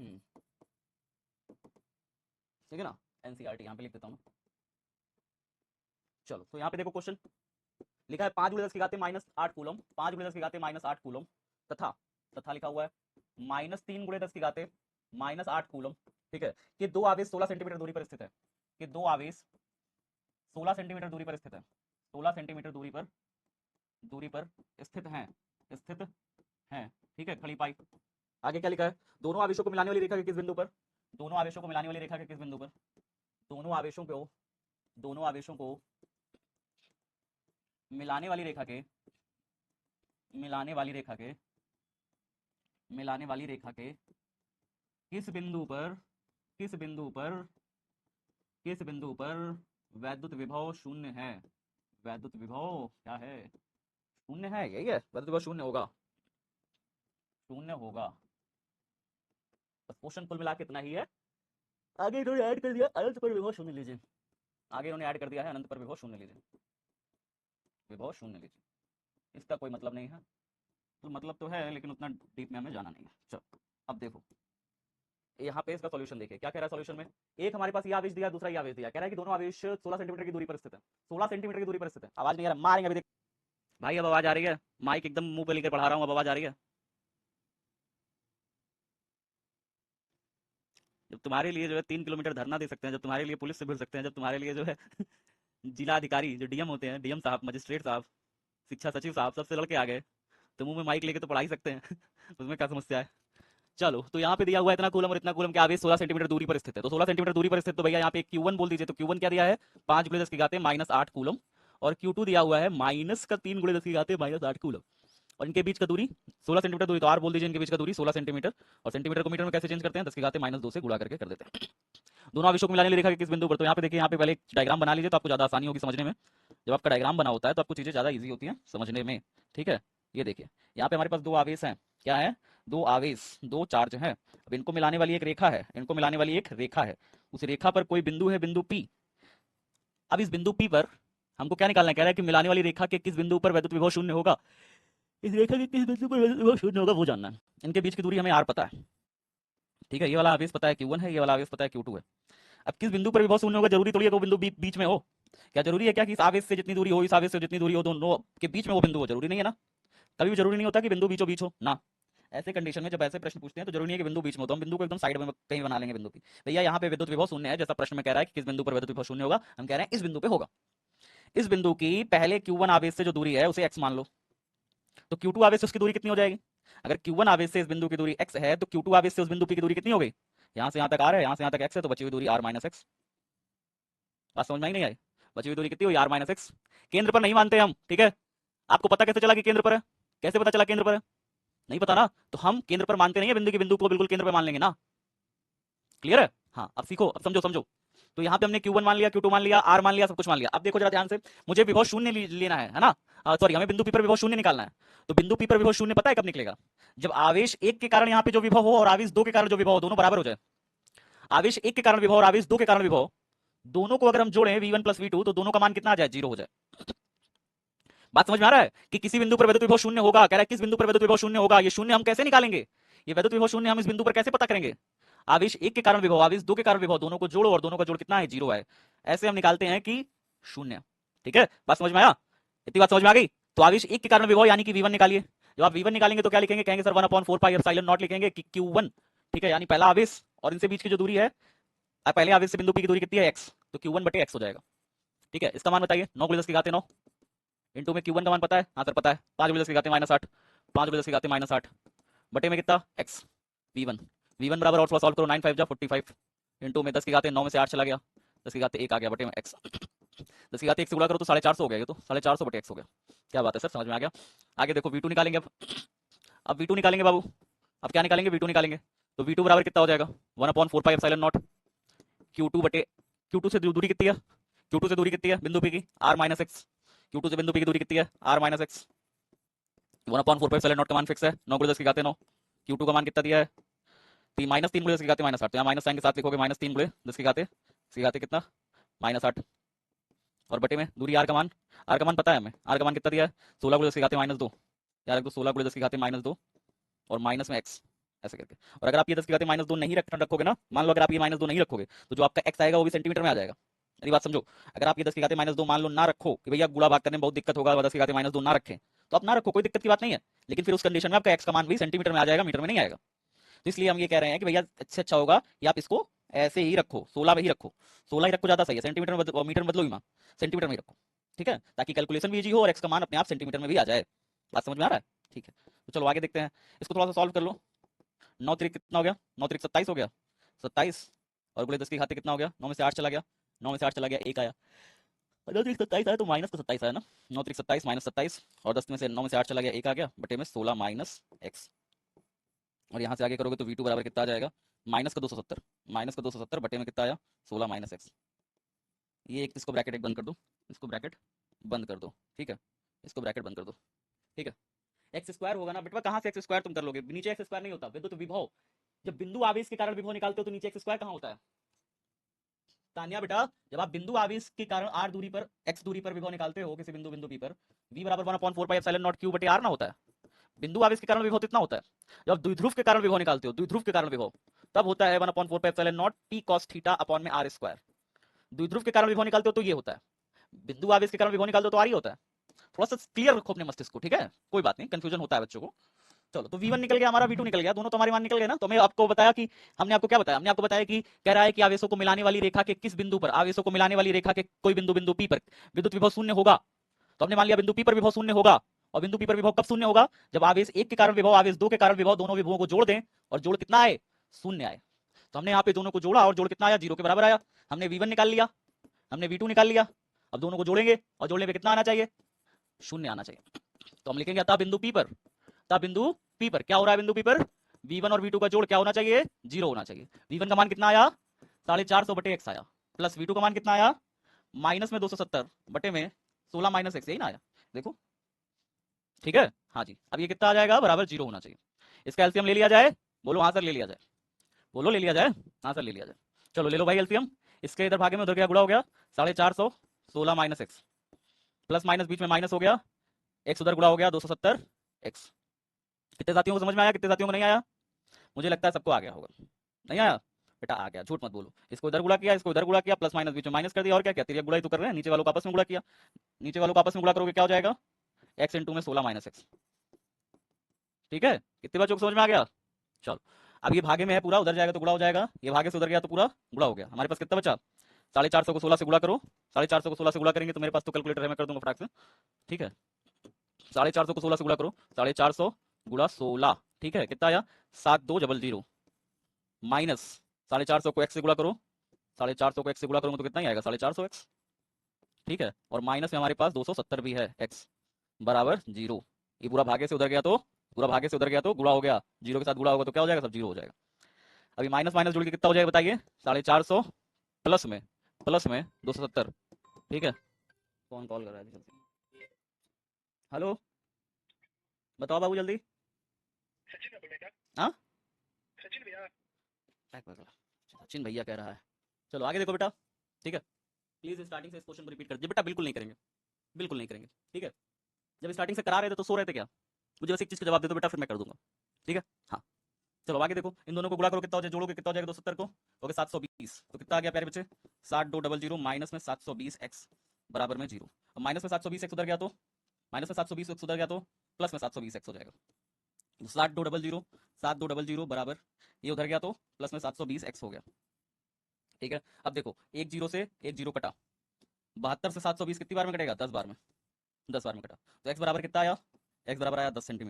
ठीक है ना, एनसीईआरटी यहाँ पे लिख देता हूँ। चलो तो यहाँ पे देखो क्वेश्चन लिखा है 5 × 10 की घात -8 कूलम, 5 × 10 की घात -8 कूलम तथा तथा लिखा हुआ है -3 × 10 की घात -8 कूलम। ठीक है, कि दो आवेश 16 सेंटीमीटर दूरी पर स्थित है, कि दो आवेश 16 सेंटीमीटर दूरी पर स्थित है, 16 सेंटीमीटर दूरी पर स्थित हैं। ठीक है, खड़ी पाई। आगे क्या लिखा है, दोनों आवेशों को मिलाने वाली रेखा के किस बिंदु पर, दोनों आवेशों को मिलाने वाली रेखा के किस बिंदु पर, दोनों आवेशों को मिलाने वाली रेखा के मिलाने वाली रेखा के किस बिंदु पर वैद्युत विभव शून्य है, वैद्युत विभव क्या है, शून्य है, यही है, वैद्युत विभव शून्य होगा। क्वेश्चन कुल मिला के इतना ही है। आगे इन्होंने ऐड कर दिया अनंत पर विभव शून्य लीजिए, आगे इन्होंने ऐड कर दिया है अनंत पर विभव शून्य लीजिए, इसका कोई मतलब नहीं है, तो मतलब तो है लेकिन उतना डीप में हमें जाना नहीं है। चलो अब देखो यहाँ पे इसका सॉल्यूशन देखिए क्या कह रहा है सॉल्यूशन में। एक हमारे पास ये आवेश दिया, दूसरा ये आवेश दिया, कह रहा है कि दोनों आवेश 16 सेंटीमीटर की दूरी पर स्थित है, 16 सेंटीमीटर की दूरी पर स्थित है। आवाज नहीं आ रहा, मारेंगे अभी देख भाई, अब आवाज आ रही है, माइक एकदम मुंह पे लेकर पढ़ा रहा हूँ, अब आवाज आ रही है। जब तुम्हारे लिए जो है 3 किलोमीटर धरना दे सकते हैं, जब तुम्हारे लिए पुलिस से भिड़ सकते हैं, जब तुम्हारे लिए जो है जिला अधिकारी जो डीएम होते हैं, डीएम साहब, मजिस्ट्रेट साहब, शिक्षा सचिव साहब, सबसे लड़के आ गए, तो मुंह में माइक लेके तो पढ़ा ही सकते हैं उसमें क्या समस्या है। चलो तो यहाँ पे दिया हुआ है इतना कूलम और इतना कूलम के आवेश 16 सेंटीमीटर दूरी पर स्थित है, तो 16 सेंटीमीटर दूरी पर स्थित, तो भैया यहाँ पे Q1 बोल दीजिए, तो Q1 क्या दिया है 5 × 10 की घात -8 कूलम, और Q2 दिया हुआ है -3 × 10 की घात -8 कूलम, और इनके बीच का दूरी 16 सेंटीमीटर दूरी, तो आर बोल दीजिए, इनके बीच का दूरी 16 सेंटीमीटर, और सेंटीमीटर को मीटर में कैसे चेंज करते हैं, 10 की घात -2 से गुणा करके कर देते हैं। दोनों आवेशों को मिलाने वाली रेखा के किस बिंदु पर, तो यहाँ पे देखिए, यहाँ पे पहले एक डायग्राम बना लीजिए तो आपको ज्यादा आसानी होगी समझने में। जब आपका डायग्राम बना होता है तो आपको चीजें ज्यादा ईजी होती हैं समझने में। ठीक है, ये देखिए यहाँ पे हमारे पास दो आवेश हैं, क्या है, दो आवेश, दो चार्ज हैं। अब इनको मिलाने वाली एक रेखा है, उस रेखा पर कोई बिंदु है, बिंदु P। अब इस बिंदु P पर हमको क्या निकालना है, कह रहा है कि मिलाने वाली रेखा के किस बिंदु पर वैद्युत विभव शून्य होगा, इस रेखा के किस बिंदु पर वैद्युत विभव शून्य होगा वो जानना है। इनके बीच की दूरी हमें R पता है, ठीक है, ये वाला आवेश पता है Q1 है, ये वाला आवेश पता है Q2 है। अब किस बिंदु पर विभव शून्य होगा, जरूरी थोड़ी है कि वो बिंदु बीच में हो, क्या जरूरी है क्या कि इस आवेश से जितनी दूरी हो, इस आवेश से जितनी दूरी हो, दोनों के बीच में वो बिंदु हो, जरूरी नहीं है ना, कभी भी जरूरी नहीं होता कि बिंदु बीचों बीच हो ना। ऐसे कंडीशन में जब ऐसे प्रश्न पूछते हैं तो जरूरी नहीं है कि बिंदु बीच में हो, तो हम बिंदु को एकदम साइड में कहीं बना लेंगे बिंदु की। भैया यहाँ पे विद्युत विभव शून्य है, जैसा प्रश्न में कह रहा है कि किस बिंदु पर विद्युत विभव शून्य होगा, हम कह रहे हैं इस बिंदु पे होगा। इस बिंदु की पहले Q1 आवेश से जो दूरी है उसे x मान लो, तो Q2 आवेश से उसकी दूरी कितनी हो जाएगी, अगर Q1 आवेश से इस बिंदु की दूरी x है तो Q2 आवेश से उस बिंदु P की दूरी कितनी हो गई, यहाँ से यहाँ तक r है, यहाँ से यहाँ तक x है, तो बची हुई दूरी r - x। बात समझ में ही नहीं आई, बची हुई दूरी कितनी हुई r - x। केंद्र पर नहीं मानते हम, ठीक है, आपको पता कैसे चला कि केंद्र पर है, कैसे पता चला केंद्र पर है, नहीं पता ना, तो हम केंद्र पर मानते नहीं है, बिंदु की बिंदु को बिल्कुल केंद्र पर मान लेंगे ना। क्लियर है, हाँ अब सीखो, अब समझो। तो यहाँ पे हमने Q1 मान लिया, Q2 मान लिया, R मान लिया, सब कुछ मान लिया। अब देखो जरा ध्यान से, मुझे विभव शून्य लेना है ना, सॉरी, हमें बिंदु P पर विभव शून्य निकालना है। तो बिंदु P पर विभव शून्य पता है कब निकलेगा, जब आवेश 1 के कारण यहाँ पे जो विभव हो और आवेश 2 के कारण जो विभव हो दोनों बराबर हो जाए। आवेश 1 के कारण विभव और आवेश 2 के कारण विभव, दोनों को अगर हम जोड़ें V1 + V2 तो दोनों का मान कितना आ जाए, 0 हो जाए। बात समझ में आ रहा है कि किसी बिंदु पर वैद्युत विभव शून्य होगा, कह रहा है किस बिंदु पर वैद्युत विभव शून्य होगा, ये शून्य हम कैसे निकालेंगे, ये वैद्युत विभव शून्य हम इस बिंदु पर कैसे पता करेंगे, आवेश 1 के कारण विभव, आवेश 2 के कारण विभव, दोनों को जोड़ो और दोनों का जोड़ कितना है, 0 है, ऐसे हम निकालते हैं कि शून्य। ठीक है, बात समझ में आया, इतनी बात समझ में आ गई। तो आवेश 1 के कारण विभव यानी कि V1 निकालिए, जब आप V1 निकालेंगे तो क्या लिखेंगे, कहेंगे सर 1/4πε0 लिखेंगे कि Q1, ठीक है, यानी पहला आवेश और इनसे बीच की जो दूरी है, पहले आवेश से बिंदु P की दूरी कितनी है, x, तो Q1/x हो जाएगा। ठीक है, इसका मान बताइए, 9 × 10 की घात 9 इंटू में Q1 का मान पता है, हाँ सर पता है, 5 × 10 की घात -8, 5 × 10 की घात -8 बटे में कितना x, V1 बराबर, और थोड़ा सॉल्व करो, 9 × 5 = 45 इंटू में 10 की घात 9 में से 8 चला गया, 10 की घात 1 आ गया बटे में x, 10 की घात 1 से गुणा करो तो 450 हो गया, ये तो 450 बटे x हो गया। क्या बात है सर, समझ में आ गया। आगे देखो V2 निकालेंगे, अब V2 निकालेंगे बाबू, अब क्या निकालेंगे, V2 निकालेंगे, तो V2 बराबर कितना हो जाएगा, 1/4πε0 Q2 बटे, Q2 से दूरी कितनी है, Q2 से दूरी कितनी है बिंदु P की, r - x, Q2 से बिंदु P की दूरी कितनी है, r - x, 1/4πε0 का मान फिक्स है, 9 × 10 की घात 9, Q2 का मान कितना दिया है, -3 × 10 की घात -8, तो यहाँ माइनस साइन के साथ लिखोगे, -3 × 10 की घात कितना, -8, और बटे में दूरी r का मान पता है हमें, r का मान कितना दिया है, 16 × 10 की घात -2, यार 16 × 10 की घात -2 और माइनस में x, ऐसे करके। और अगर आप ये 10 की घात -2 नहीं रखोगे ना, मान लो अगर आप ये -2 नहीं रखोगे तो जो आपका x आएगा वो भी सेंटीमीटर में आ जाएगा। मेरी बात समझो, अगर आप ये 10 की घात -2 मान लो ना रखो कि भैया गुणा भाग करने में बहुत दिक्कत होगा, 10 की घात -2 ना रखें, तो आप ना रखो, कोई दिक्कत की बात नहीं है। लेकिन फिर उस कंडीशन में आपका x का मान भी सेंटीमीटर में आ जाएगा, मीटर में नहीं आएगा। तो इसलिए हम ये कह रहे हैं कि भैया अच्छे अच्छा होगा कि आप इसको ऐसे ही रखो, 16 में ही रखो, 16 ही रखो, ज्यादा सही है। सेंटीमीटर में मीटर में बदलो ही मां, सेंटीमीटर में ही रखो, ठीक है, ताकि कैलकुलेशन भी इजी हो और एक्स का मान अपने आप सेंटीमीटर में भी आ जाए। बात समझ में आ रहा है? ठीक है, तो चलो आगे देखते हैं, इसको थोड़ा सा सॉल्व कर लो। 9 त्रिक कितना हो गया? 9 त्रिक 27 हो गया, 27, और बोले 10 की घात कितना हो गया? 9 में से 8 चला गया, 9 में से 8 चला गया, 1 आया। 9 त्रिक 27 आया तो माइनस का 27 आया ना, 9 त्रिक 27 माइनस 27, और 10 में से 9 में से 8 चला गया, 1 आ गया, बटे में 16 माइनस एक्स। और यहाँ से आगे करोगे तो v2 बराबर कितना आ जाएगा? माइनस का 270, माइनस का 270 बटे में कितना आया? 16 माइनस एक्स। ये एक, इसको ब्रैकेट एक बंद कर दो, इसको ब्रैकेट बंद कर दो, ठीक है, इसको ब्रैकेट बंद कर दो, ठीक है। एक्स स्क्वायर होगा ना बेटा, कहाँ से एक्स स्क्वायर तुम कर लोगे? नीचे एक्स स्क्वायर नहीं होता, विद्युत विभव, जब बिंदु आवेश के कारण विभव निकालते हो तो नीचे एक्स स्क्वायर कहाँ होता है? तानिया बेटा, जब आप बिंदु आवेश के कारण r दूरी पर, x दूरी पर विभव निकालते हो किसी बिंदु p पर, v बराबर 1/4 पाई एप्सिलॉन नॉट q बटे r ना होता है। बिंदु आवेश के कारण विभव कितना होता है? जब द्विध्रुव के कारण विभव निकालते हो, द्विध्रुव के कारण विभव, तब होता है 1/4 pi epsilon not p cos theta upon में r स्क्वायर। द्विध्रुव के कारण विभव निकालते हो तो ये होता है, बिंदु आवेश के कारण विभव निकालते हो तो आर ही होता है। थोड़ा सा क्लियर रखो अपने मस्तिष्क को, ठीक है, कोई बात नहीं, कंफ्यूजन होता है बच्चों को। चलो, तो v1 निकल गया हमारा, v2 निकल गया, दोनों तो हमारे मान निकल गए ना। तो मैं आपको बताया कि हमने आपको क्या बताया, हमने आपको बताया कि कह रहा है कि आवेशों को मिलाने वाली रेखा के किस बिंदु पर, आवेशों को मिलाने वाली रेखा के कोई बिंदु, बिंदु p पर विद्युत विभव शून्य होगा। तो हमने मान लिया बिंदु p पर विभव शून्य होगा, और बिंदु p पर विभव कब शून्य होगा? जब आवेश 1 के कारण विभव, आवेश 2 के कारण विभव, दोनों विभवों को जोड़ दें और जोड़ कितना आए? शून्य आए। तो हमने यहाँ पे दोनों को जोड़ा और जोड़ कितना आया? 0 के बराबर आया। हमने v1 निकाल लिया, हमने v2 निकाल लिया। अब दोनों को जोड़ेंगे और जोड़ने पे कितना आना चाहिए? शून्य आना चाहिए। तो हम लिखेंगे अतः बिंदु p पर, अतः बिंदु p पर क्या हो रहा है? बिंदु p पर v1 और v2 का जोड़ क्या होना चाहिए? 0 होना चाहिए। v1 का मान कितना आया? 450 बटे x आया, प्लस v2 का मान कितना आया? माइनस में 270 बटे में 16 माइनस एक्स, यही ना आया, देखो, ठीक है। हाँ जी, अब ये कितना आ जाएगा? बराबर 0 होना चाहिए। इसका एलसीएम ले लिया जाए, बोलो हाँ सर ले लिया जाए, बोलो ले लिया जाए, हाँ सर ले लिया जाए। चलो ले लो भाई एलसीएम, इसके इधर भागे में उधर क्या गुणा हो गया? 450, 16 माइनस एक्स, प्लस माइनस बीच में माइनस हो गया, एक्स उधर गुणा हो गया 270 एक्स। कितने साथियों को समझ में आया, कितने साथियों को नहीं आया? मुझे लगता है सबको आ गया होगा। नहीं आया बेटा? आ गया, झूठ मत बोलो। इसको इधर गुणा किया, इसको इधर गुणा किया, प्लस माइनस बीच में माइनस कर दिया, और क्या किया? तेरी गुणा ही तो कर रहे हैं, नीचे वालों को आपस में गुणा किया, नीचे वालों को आपस में गुणा करोगे क्या हो जाएगा? एक्स इंटू में 16 माइनस एक्स, ठीक है। कितने बच्चों को समझ में आ गया? चलो, अब ये भागे में है पूरा, उधर जाएगा तो गुणा हो जाएगा, ये भागे से उधर गया तो पूरा गुणा हो गया। हमारे पास कितना बचा? 450 को 16 से गुणा करो, 450 को 16 से गुणा करेंगे तो मेरे पास तो कैलकुलेटर है, मैं कर दूंगा फटाक से, ठीक है। 450 को 16 से गुणा करो, 450 गुणा 16, ठीक है, कितना आया? 7200 माइनस 450 को एक्स से गुणा करो, 450 को एक्स से गुणा करूंगा तो कितना ही आएगा? 450 एक्स, ठीक है, और माइनस में हमारे पास 270 भी है, एक्स बराबर 0। ये पूरा भागे से उधर गया तो, पूरा भागे से उधर गया तो गुणा हो गया, 0 के साथ गुणा होगा तो क्या हो जाएगा? सब 0 हो जाएगा। अभी माइनस माइनस जुड़ के कितना हो जाएगा बताइए? 450 प्लस में 270, ठीक है। कौन कॉल कर रहा है? हेलो, बताओ बाबू जल्दी। सचिन बोल रहे हाँ, सचिन भैया। सचिन भैया कह रहा है। चलो आगे देखो बेटा, ठीक है। प्लीज स्टार्टिंग से इस क्वेश्चन को रिपीट कर दीजिए बेटा, बिल्कुल नहीं करेंगे, बिल्कुल नहीं करेंगे, ठीक है। जब स्टार्टिंग से करा रहे थे तो सो रहे थे क्या? मुझे बस एक चीज का जवाब दे दो बेटा, फिर मैं कर दूंगा, ठीक है। हाँ, चलो आगे देखो, इन दोनों को गुणा करो, कितना हो जाएगा? जोड़ोगे कितना हो जाएगा? 270 को हो गया 720, तो कितना आ गया प्यारे बच्चे? 6200 माइनस में 720 एक्स बराबर में 0। अब माइनस में 720 एक्स उधर गया तो, माइनस में 720 एक्स उधर गया तो प्लस में 720 एक्स हो जाएगा। 6200 बराबर, ये उधर गया तो प्लस में 720 एक्स हो गया, ठीक है। अब देखो, एक जीरो से एक जीरो कटा, 72 से 720 कितनी बार में कटेगा? 10 बार में, 10 बार में कटा, तो एक्स बराबर कितना आया? एक्स बराबर आया 10 सेंटीमीटर।